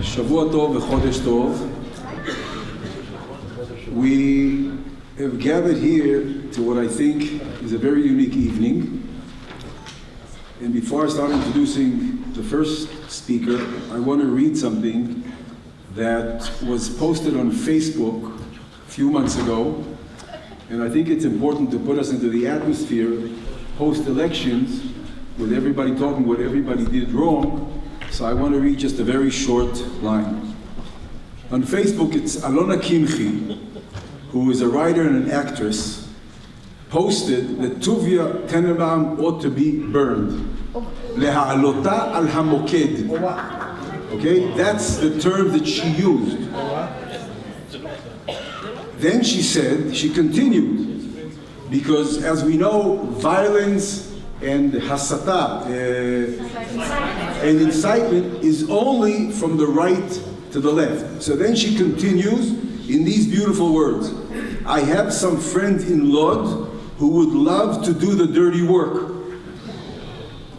Shavua Tov v'Chodesh Tov. We have gathered here to what I think is a very unique evening. And before I start introducing the first speaker, I want to read something that was posted on Facebook a few months ago. And I think it's important to put us into the atmosphere post-elections with everybody talking what everybody did wrong. So I want to read just a very short line. On Facebook, it's Alona Kimchi, who is a writer and an actress, posted that Tuvia Tenenbaum ought to be burned. Leha'alota al hamoked. Okay, that's the term that she used. Then she said, she continued, because as we know, violence and hasata and incitement is only from the right to the left. So then she continues in these beautiful words. I have some friends in Lod who would love to do the dirty work.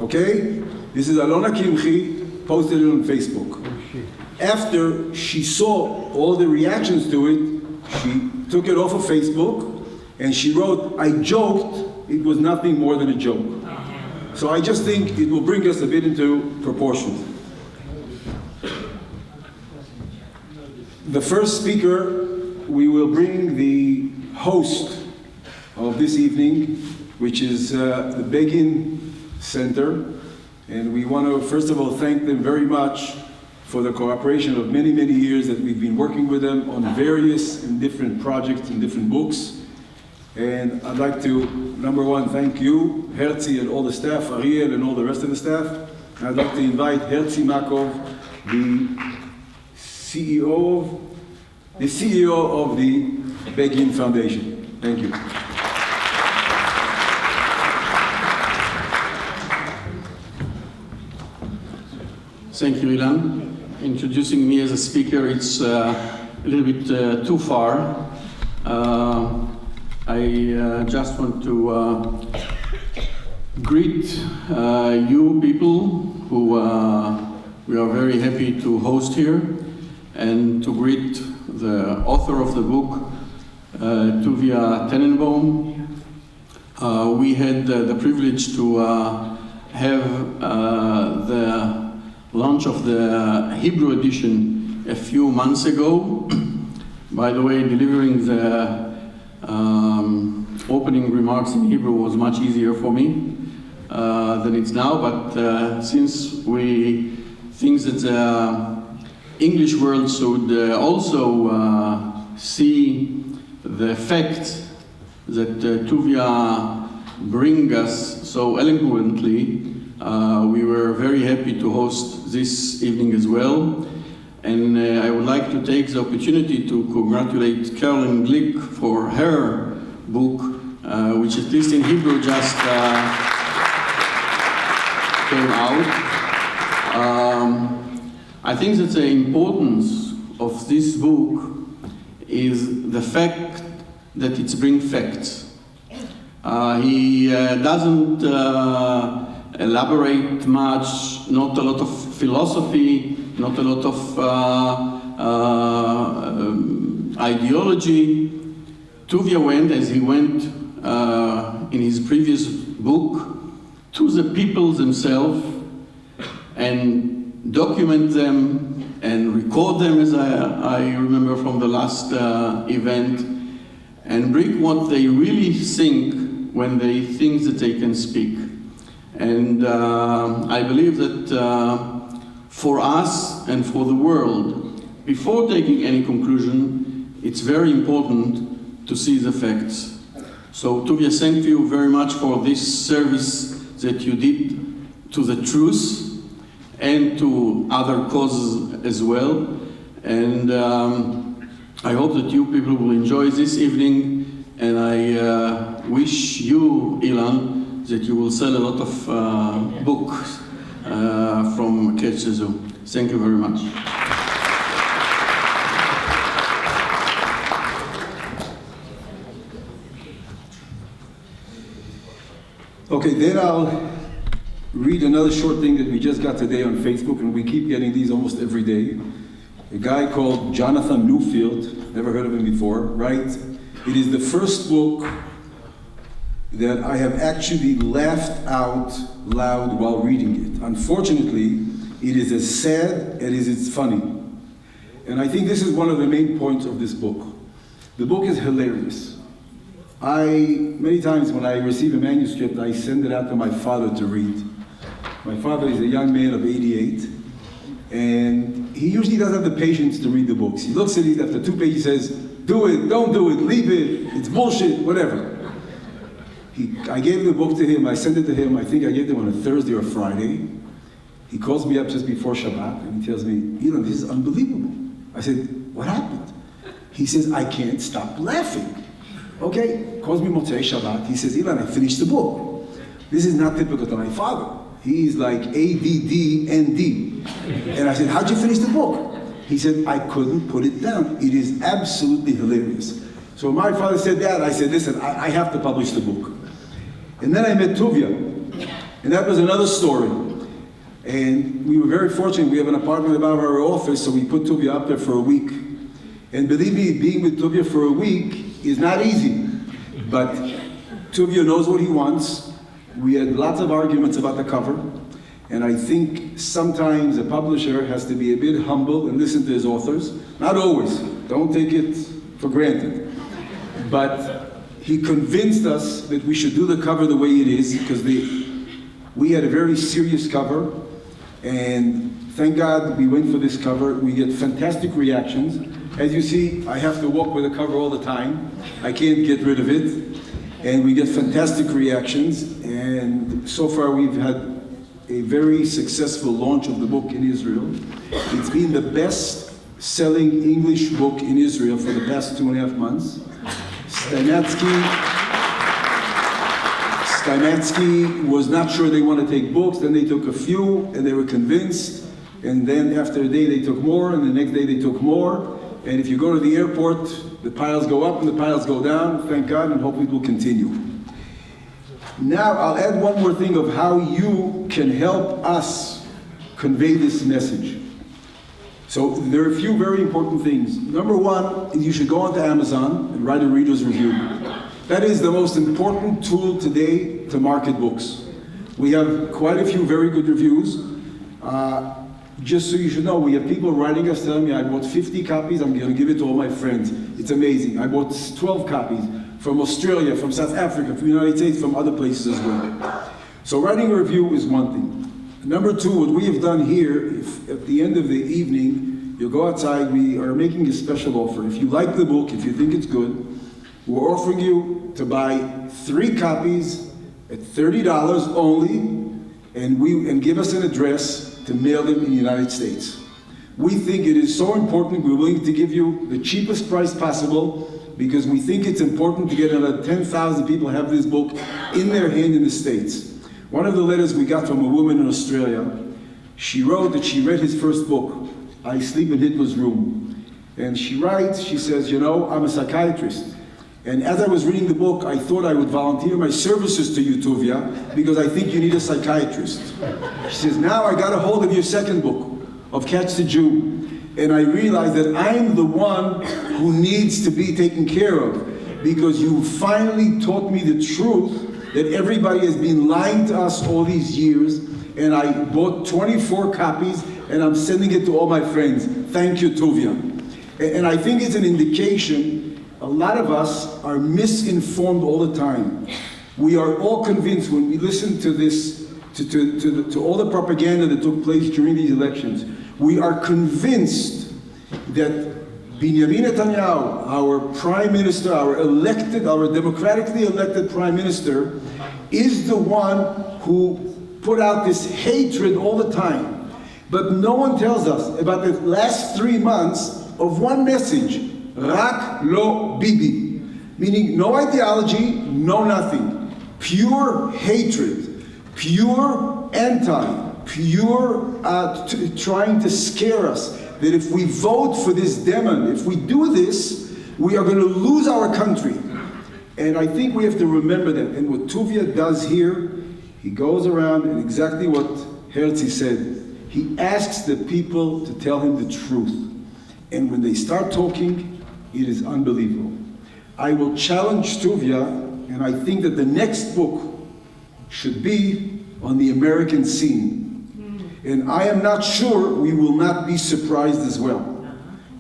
Okay? This is Alona Kimchi, posted it on Facebook. After she saw all the reactions to it, she took it off of Facebook and she wrote, I joked, it was nothing more than a joke. So I just think it will bring us a bit into proportion. The first speaker, we will bring the host of this evening, which is the Begin Center. And we want to, first of all, thank them very much for the cooperation of many, many years that we've been working with them on various and different projects and different books. And I'd like to, number one, thank you, Herzi and all the staff, Ariel and all the rest of the staff. And I'd like to invite Herzi Makov, the CEO of the Begin Foundation. Thank you. Thank you, Ilan. Introducing me as a speaker, it's a little bit too far. I just want to greet you people who we are very happy to host here, and to greet the author of the book, Tuvia Tenenbaum. We had the privilege to have the launch of the Hebrew edition a few months ago. By the way, delivering the opening remarks in Hebrew was much easier for me than it's now, but since we think that the English world should also see the fact that Tuvia bring us so eloquently, we were very happy to host this evening as well. And I would like to take the opportunity to congratulate Carolyn Glick for her book, which at least in Hebrew just came out. I think that the importance of this book is the fact that it brings facts. He doesn't elaborate much, not a lot of philosophy, not a lot of ideology. Tuvia went, as he went in his previous book, to the people themselves and document them and record them, as I remember from the last event, and bring what they really think when they think that they can speak. And I believe that for us and for the world, before taking any conclusion, it's very important to see the facts. So Tuvia, thank you very much for this service that you did to the truth and to other causes as well. And I hope that you people will enjoy this evening, and I wish you, Ilan, that you will sell a lot of books from Catch the Zoo. Thank you very much. Okay, then I'll read another short thing that we just got today on Facebook, and we keep getting these almost every day. a guy called Jonathan Newfield, never heard of him before, right? It is the first book that I have actually laughed out loud while reading it. Unfortunately, it is as sad as it's funny. And I think this is one of the main points of this book. The book is hilarious. Many times when I receive a manuscript, I send it out to my father to read. My father is a young man of 88, and he usually doesn't have the patience to read the books. He looks at it after 2 pages, he says, do it, don't do it, leave it, it's bullshit, whatever. I gave the book to him, I sent it to him, I think I gave it on a Thursday or Friday. He calls me up just before Shabbat, and he tells me, Elon, this is unbelievable. I said, what happened? He says, I can't stop laughing. Okay, calls me Motzei Shabbat, he says, Elon, I finished the book. This is not typical to my father. He's like ADD. And I said, how'd you finish the book? He said, I couldn't put it down. It is absolutely hilarious. So my father said that, I said, listen, I have to publish the book. And then I met Tuvia, and that was another story. And we were very fortunate, we have an apartment above our office, so we put Tuvia up there for a week. And believe me, being with Tuvia for a week is not easy. But Tuvia knows what he wants. We had lots of arguments about the cover. And I think sometimes a publisher has to be a bit humble and listen to his authors. Not always, don't take it for granted. But he convinced us that we should do the cover the way it is, because we had a very serious cover, and thank God we went for this cover. We get fantastic reactions. As you see, I have to walk with the cover all the time. I can't get rid of it. And we get fantastic reactions, and so far we've had a very successful launch of the book in Israel. It's been the best-selling English book in Israel for the past 2.5 months. Steinetsky was not sure they want to take books, then they took a few, and they were convinced, and then after a day they took more, and the next day they took more, and if you go to the airport, the piles go up and the piles go down, thank God, and hopefully it will continue. Now I'll add one more thing of how you can help us convey this message. So there are a few very important things. Number one, you should go onto Amazon and write a reader's review. That is the most important tool today to market books. We have quite a few very good reviews. Just so you should know, we have people writing us telling me, I bought 50 copies, I'm going to give it to all my friends. It's amazing. I bought 12 copies from Australia, from South Africa, from the United States, from other places as well. So writing a review is one thing. Number two, what we have done here, if at the end of the evening, you'll go outside, we are making a special offer. If you like the book, if you think it's good, we're offering you to buy 3 copies at $30 only, and give us an address to mail them in the United States. We think it is so important, we're willing to give you the cheapest price possible, because we think it's important to get another 10,000 people have this book in their hand in the States. One of the letters we got from a woman in Australia, she wrote that she read his first book, I Sleep in Hitler's Room. And she writes, she says, you know, I'm a psychiatrist. And as I was reading the book, I thought I would volunteer my services to you, Tuvia, because I think you need a psychiatrist. She says, now I got a hold of your second book, of Catch the Jew, and I realized that I'm the one who needs to be taken care of, because you finally taught me the truth that everybody has been lying to us all these years, and I bought 24 copies, and I'm sending it to all my friends. Thank you, Tuvia. And I think it's an indication a lot of us are misinformed all the time. We are all convinced when we listen to this, to all the propaganda that took place during these elections, we are convinced that Benjamin Netanyahu, our prime minister, our democratically elected prime minister, is the one who put out this hatred all the time. But no one tells us about the last 3 months of one message, Rak lo Bibi, meaning no ideology, no nothing. Pure hatred, pure pure trying to scare us that if we vote for this demon, if we do this, we are going to lose our country. And I think we have to remember that. And what Tuvia does here, he goes around and exactly what Herzi said, he asks the people to tell him the truth. and when they start talking, it is unbelievable. I will challenge Tuvia, and I think that the next book should be on the American scene. And I am not sure we will not be surprised as well.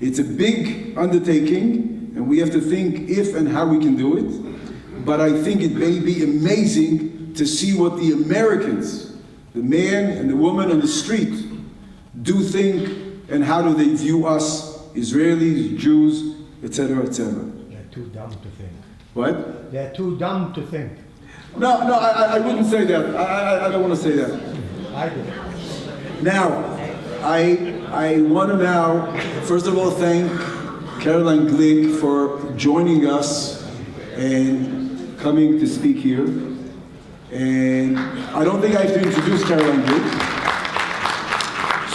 It's a big undertaking, and we have to think if and how we can do it. But I think it may be amazing to see what the Americans, the man and the woman on the street, do think, and how do they view us, Israelis, Jews, etc., etc. They're too dumb to think. What? They're too dumb to think. No, I wouldn't say that. I don't want to say that. I do. Now, I want to now, first of all, thank Carolyn Glick for joining us and coming to speak here. And I don't think I have to introduce Carolyn Glick.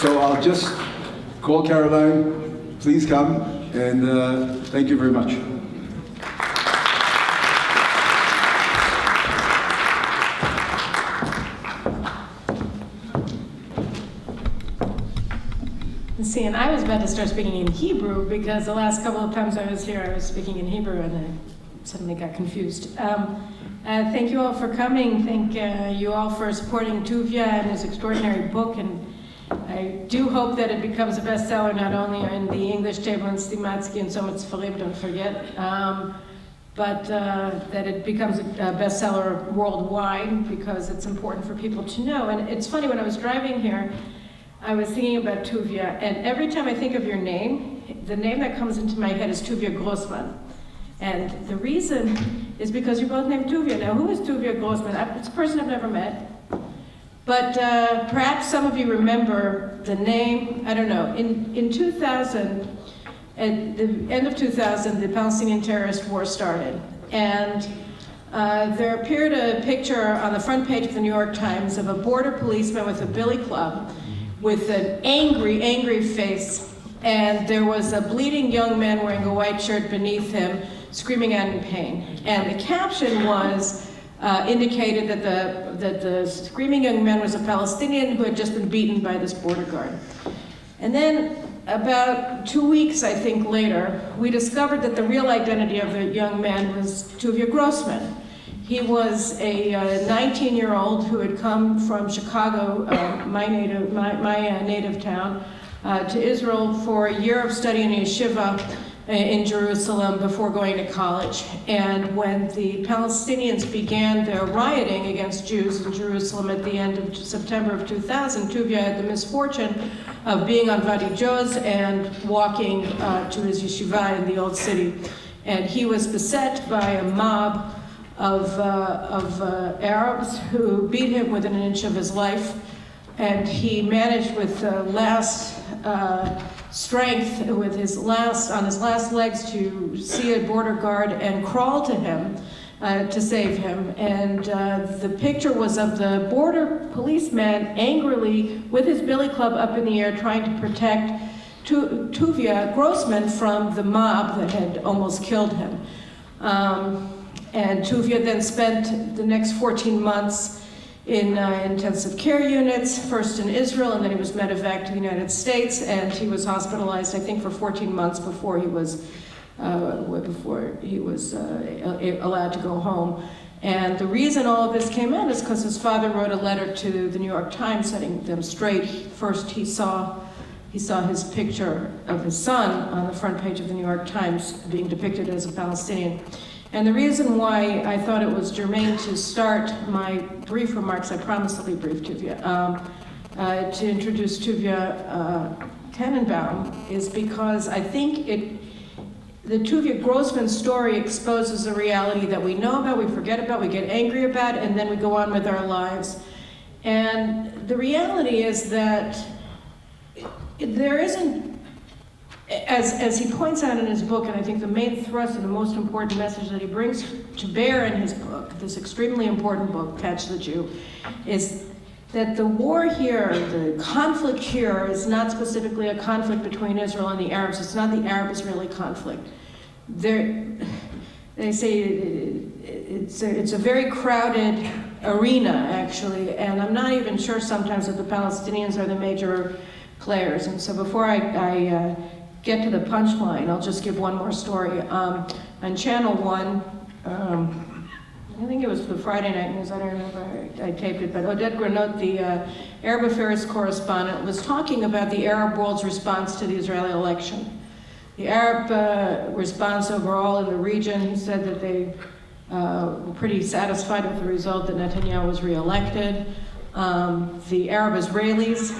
So I'll just call Caroline. Please come, and thank you very much. See, and I was about to start speaking in Hebrew because the last couple of times I was here, I was speaking in Hebrew and I suddenly got confused. Thank you all for coming. Thank you all for supporting Tuvia and his extraordinary book. And I do hope that it becomes a bestseller, not only in the English table in Stimatsky and so much Farim, don't forget, but that it becomes a bestseller worldwide because it's important for people to know. And it's funny, when I was driving here, I was thinking about Tuvia, and every time I think of your name, the name that comes into my head is Tuvia Grossman. And the reason is because you're both named Tuvia. Now, who is Tuvia Grossman? It's a person I've never met. But perhaps some of you remember the name, I don't know. In 2000, at the end of 2000, the Palestinian terrorist war started. And there appeared a picture on the front page of the New York Times of a border policeman with a billy club, with an angry, angry face, and there was a bleeding young man wearing a white shirt beneath him, screaming out in pain. And the caption was, indicated that the screaming young man was a Palestinian who had just been beaten by this border guard. And then, about 2 weeks, I think, later, we discovered that the real identity of the young man was Tuvia Grossman. He was a 19-year-old who had come from Chicago, my native town, to Israel for a year of study in yeshiva in Jerusalem before going to college. And when the Palestinians began their rioting against Jews in Jerusalem at the end of September of 2000, Tuvia had the misfortune of being on Vadi Joz and walking to his yeshiva in the old city. And he was beset by a mob of Arabs who beat him within an inch of his life, and he managed with last strength, with his last legs, to see a border guard and crawl to him to save him. And the picture was of the border policeman angrily with his billy club up in the air trying to protect Tuvia Grossman from the mob that had almost killed him. And Tuvia then spent the next 14 months in intensive care units, first in Israel, and then he was medevaced to the United States, and he was hospitalized, I think, for 14 months before he was allowed to go home. And the reason all of this came out is because his father wrote a letter to the New York Times setting them straight. First, he saw his picture of his son on the front page of the New York Times being depicted as a Palestinian. And the reason why I thought it was germane to start my brief remarks, I promise they'll be brief, Tuvia, to introduce Tuvia Tenenbaum, is because I think the Tuvia Grossman story exposes a reality that we know about, we forget about, we get angry about, and then we go on with our lives. And the reality is that there isn't, as he points out in his book, and I think the main thrust and the most important message that he brings to bear in his book, this extremely important book, Catch the Jew, is that the war here, the conflict here, is not specifically a conflict between Israel and the Arabs. It's not the Arab-Israeli conflict. They say it's a very crowded arena, actually, and I'm not even sure sometimes that the Palestinians are the major players. And so before I get to the punchline, I'll just give one more story. On Channel 1, I think it was the Friday night news, I don't remember, I taped it, but Odette Granot, the Arab Affairs correspondent, was talking about the Arab world's response to the Israeli election. The Arab response overall in the region, he said that they were pretty satisfied with the result that Netanyahu was reelected. The Arab Israelis,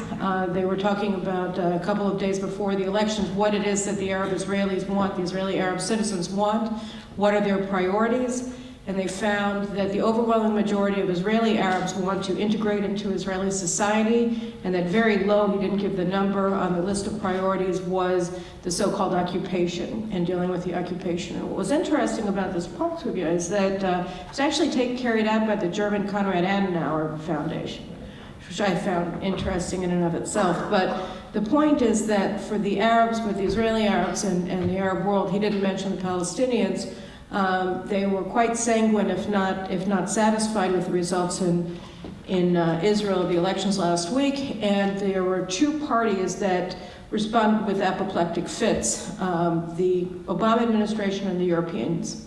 they were talking about a couple of days before the elections, what it is that the Arab Israelis want, the Israeli Arab citizens want, what are their priorities, and they found that the overwhelming majority of Israeli Arabs want to integrate into Israeli society, and that very low, he didn't give the number, on the list of priorities was the so-called occupation and dealing with the occupation. And what was interesting about this pulse review is that it was actually carried out by the German Konrad Adenauer Foundation, which I found interesting in and of itself. But the point is that for the Arabs, with the Israeli Arabs and the Arab world, he didn't mention the Palestinians, they were quite sanguine, if not satisfied with the results in Israel of the elections last week, and there were two parties that responded with apoplectic fits, the Obama administration and the Europeans.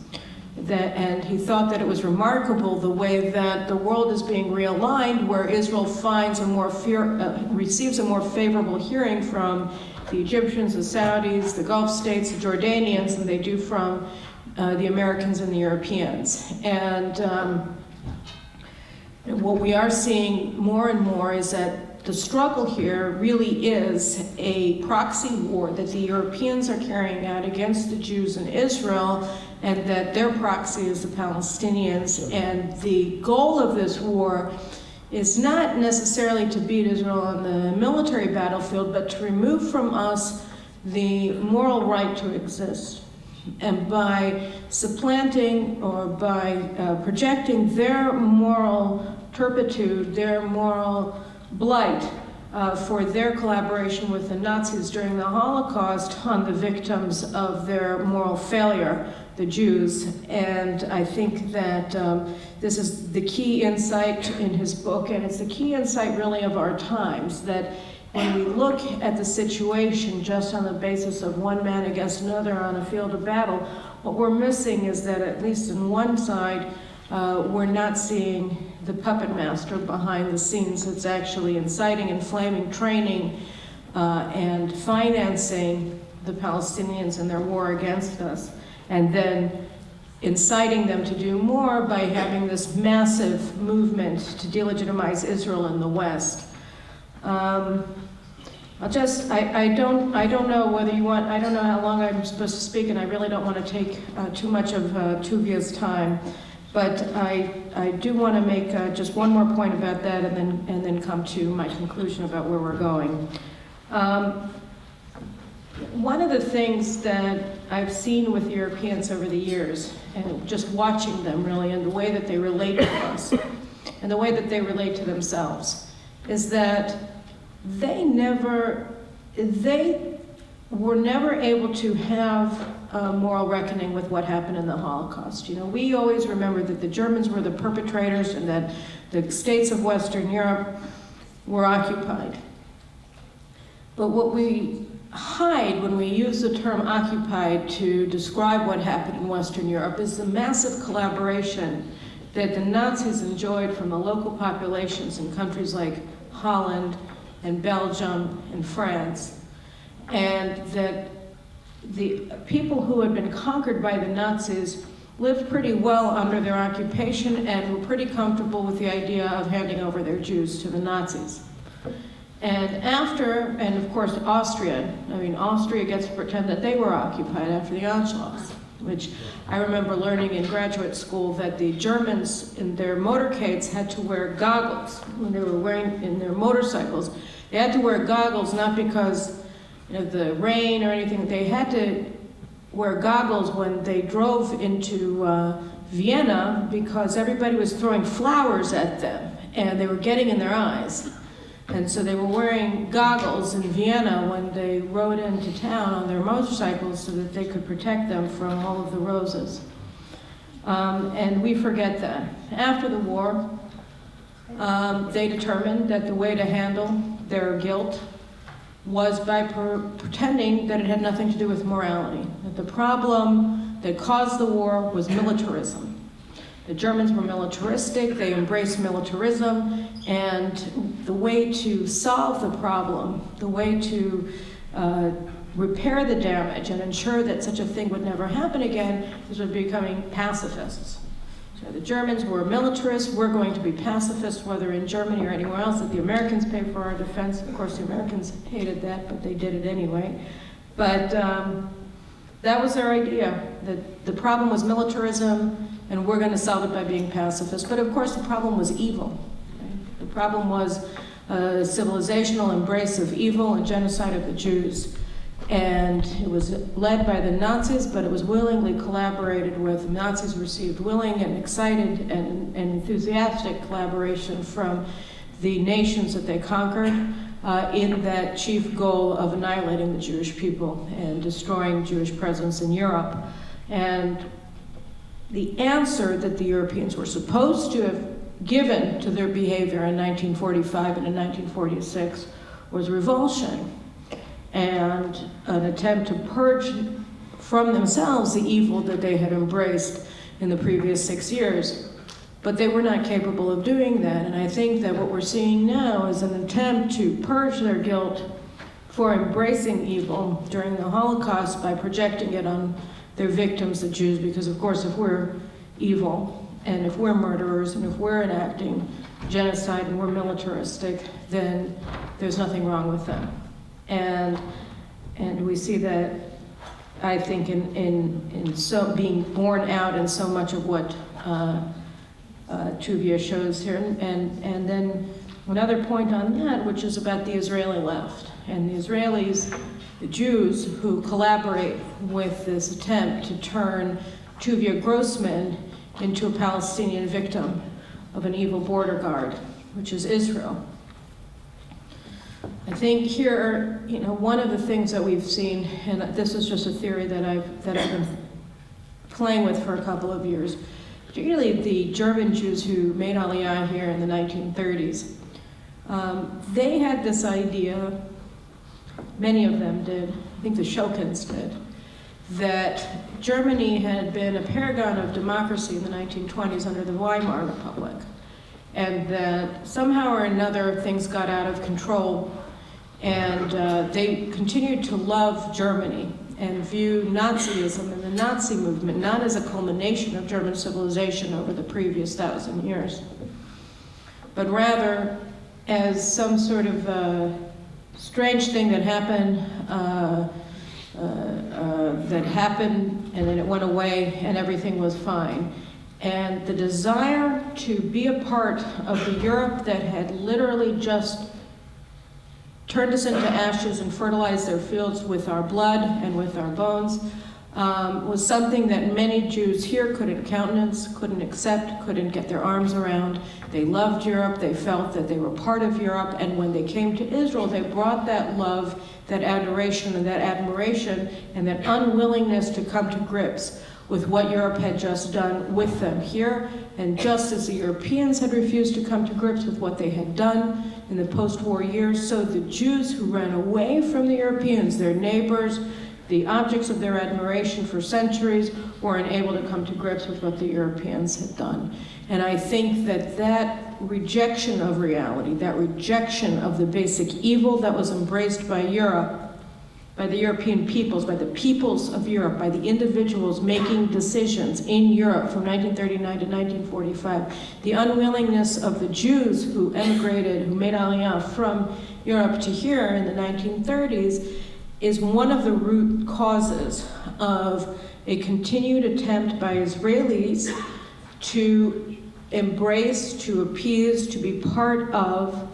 And he thought that it was remarkable the way that the world is being realigned, where Israel finds receives a more favorable hearing from the Egyptians, the Saudis, the Gulf states, the Jordanians, than they do from the Americans and the Europeans. And what we are seeing more and more is that the struggle here really is a proxy war that the Europeans are carrying out against the Jews in Israel, and that their proxy is the Palestinians. And the goal of this war is not necessarily to beat Israel on the military battlefield, but to remove from us the moral right to exist. And by supplanting or by projecting their moral turpitude, their moral blight for their collaboration with the Nazis during the Holocaust on the victims of their moral failure, the Jews. And I think that this is the key insight in his book, and it's the key insight really of our times, that when we look at the situation just on the basis of one man against another on a field of battle, what we're missing is that at least on one side, we're not seeing the puppet master behind the scenes that's actually inciting, inflaming, training, and financing the Palestinians in their war against us, and then inciting them to do more by having this massive movement to delegitimize Israel in the West. I don't know whether you want, I don't know how long I'm supposed to speak, and I really don't want to take too much of Tuvia's time, but I do want to make just one more point about that, and then come to my conclusion about where we're going. One of the things that I've seen with Europeans over the years, and just watching them really, and the way that they relate to us, and the way that they relate to themselves, is that they were never able to have a moral reckoning with what happened in the Holocaust. You know, we always remember that the Germans were the perpetrators and that the states of Western Europe were occupied. But what we hide when we use the term occupied to describe what happened in Western Europe is the massive collaboration that the Nazis enjoyed from the local populations in countries like Holland and Belgium and France, and that the people who had been conquered by the Nazis lived pretty well under their occupation and were pretty comfortable with the idea of handing over their Jews to the Nazis. And of course Austria gets to pretend that they were occupied after the Anschluss, which I remember learning in graduate school that the Germans in their motorcades had to wear goggles when they were wearing in their motorcycles. They had to wear goggles not because of the rain or anything. They had to wear goggles when they drove into Vienna because everybody was throwing flowers at them and they were getting in their eyes. And so they were wearing goggles in Vienna when they rode into town on their motorcycles so that they could protect them from all of the roses. And we forget that. After the war, they determined that the way to handle their guilt was by pretending that it had nothing to do with morality, that the problem that caused the war was militarism. The Germans were militaristic, they embraced militarism, and the way to solve the problem, the way to repair the damage and ensure that such a thing would never happen again is by becoming pacifists. So the Germans were militarists, we're going to be pacifists, whether in Germany or anywhere else, that the Americans pay for our defense. Of course, the Americans hated that, but they did it anyway. But that was their idea, that the problem was militarism, and we're going to solve it by being pacifists. But of course, the problem was evil. Right? The problem was a civilizational embrace of evil and genocide of the Jews. And it was led by the Nazis, but it was willingly collaborated with. The Nazis received willing and excited and enthusiastic collaboration from the nations that they conquered in that chief goal of annihilating the Jewish people and destroying Jewish presence in Europe. And the answer that the Europeans were supposed to have given to their behavior in 1945 and in 1946 was revulsion and an attempt to purge from themselves the evil that they had embraced in the previous 6 years. But they were not capable of doing that, and I think that what we're seeing now is an attempt to purge their guilt for embracing evil during the Holocaust by projecting it on their victims, the Jews, because of course if we're evil, and if we're murderers, and if we're enacting genocide and we're militaristic, then there's nothing wrong with them. And we see that, I think, in so being borne out in so much of what Tuvia shows here. And then another point on that, which is about the Israeli left. And the Israelis, the Jews, who collaborate with this attempt to turn Tuvia Grossman into a Palestinian victim of an evil border guard, which is Israel. I think here, one of the things that we've seen, and this is just a theory that I've been playing with for a couple of years, particularly the German Jews who made Aliyah here in the 1930s. They had this idea, many of them did, I think the Shokins did, that Germany had been a paragon of democracy in the 1920s under the Weimar Republic, and that somehow or another things got out of control, and they continued to love Germany and view Nazism and the Nazi movement not as a culmination of German civilization over the previous 1,000 years, but rather as some sort of strange thing that happened and then it went away and everything was fine. And the desire to be a part of the Europe that had literally just turned us into ashes and fertilized their fields with our blood and with our bones was something that many Jews here couldn't countenance, couldn't accept, couldn't get their arms around. They loved Europe, they felt that they were part of Europe, and when they came to Israel, they brought that love, that adoration, and that admiration, and that unwillingness to come to grips with what Europe had just done with them here. And just as the Europeans had refused to come to grips with what they had done in the post-war years, so the Jews who ran away from the Europeans, their neighbors, the objects of their admiration for centuries, were unable to come to grips with what the Europeans had done. And I think that that rejection of reality, that rejection of the basic evil that was embraced by Europe, by the European peoples, by the peoples of Europe, by the individuals making decisions in Europe from 1939 to 1945, the unwillingness of the Jews who emigrated, who made Aliyah from Europe to here in the 1930s, is one of the root causes of a continued attempt by Israelis to embrace, to appease, to be part of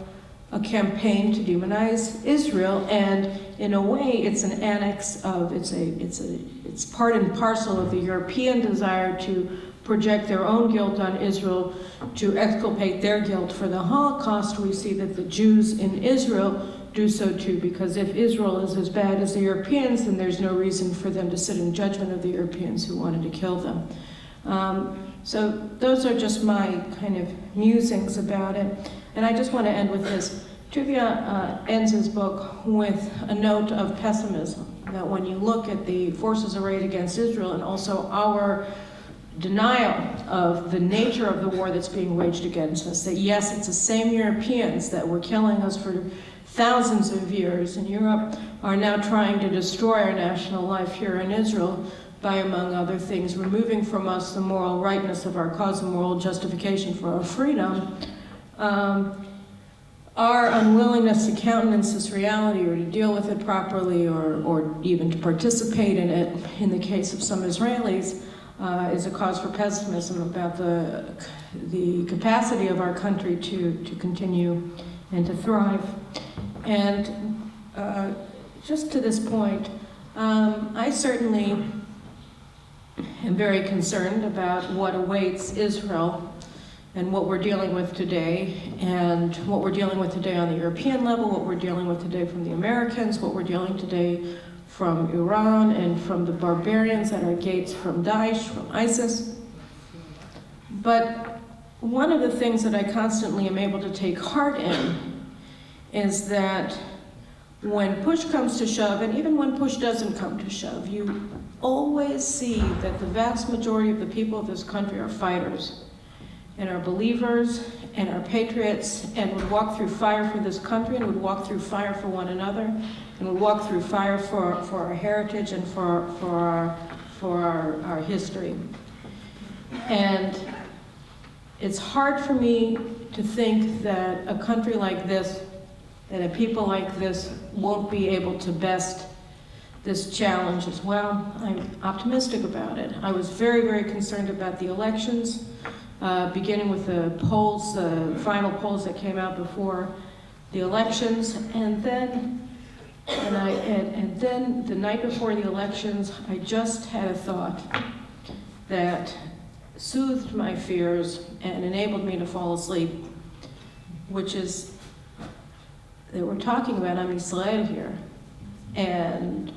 a campaign to demonize Israel. And in a way, it's an annex of, it's part and parcel of the European desire to project their own guilt on Israel, to exculpate their guilt for the Holocaust. We see that the Jews in Israel do so too, because if Israel is as bad as the Europeans, then there's no reason for them to sit in judgment of the Europeans who wanted to kill them. So those are just my kind of musings about it. And I just want to end with this. Tuvia ends his book with a note of pessimism, that when you look at the forces arrayed against Israel and also our denial of the nature of the war that's being waged against us, that yes, it's the same Europeans that were killing us for thousands of years in Europe are now trying to destroy our national life here in Israel by, among other things, removing from us the moral rightness of our cause and moral justification for our freedom. Our unwillingness to countenance this reality or to deal with it properly or even to participate in it, in the case of some Israelis, is a cause for pessimism about the capacity of our country to continue and to thrive. And just to this point, I certainly am very concerned about what awaits Israel and what we're dealing with today, and what we're dealing with today on the European level, what we're dealing with today from the Americans, what we're dealing today from Iran and from the barbarians at our gates, from Daesh, from ISIS. But one of the things that I constantly am able to take heart in is that when push comes to shove, and even when push doesn't come to shove, you always see that the vast majority of the people of this country are fighters and are believers and are patriots and would walk through fire for this country and would walk through fire for one another and would walk through fire for our heritage and for our history. And it's hard for me to think that a country like this, that a people like this won't be able to best this challenge as well. I'm optimistic about it. I was very, very concerned about the elections, beginning with the polls, the final polls that came out before the elections, and then the night before the elections, I just had a thought that soothed my fears and enabled me to fall asleep, which is that we're talking about Am Yisrael here, and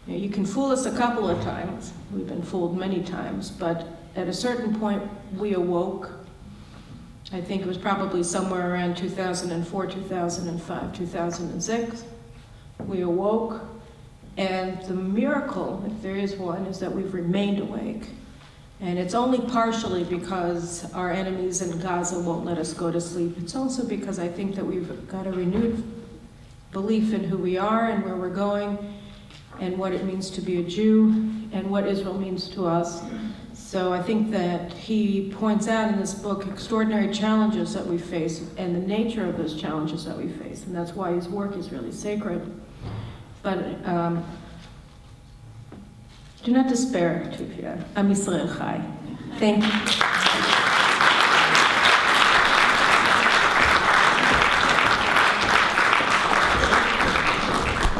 you can fool us a couple of times. We've been fooled many times, but at a certain point, we awoke. I think it was probably somewhere around 2004, 2005, 2006. We awoke, and the miracle, if there is one, is that we've remained awake. And it's only partially because our enemies in Gaza won't let us go to sleep. It's also because I think that we've got a renewed belief in who we are and where we're going and what it means to be a Jew and what Israel means to us. So I think that he points out in this book extraordinary challenges that we face and the nature of those challenges that we face, and that's why his work is really sacred. But do not despair, Tuvia. Am Yisrael Chai. Thank you.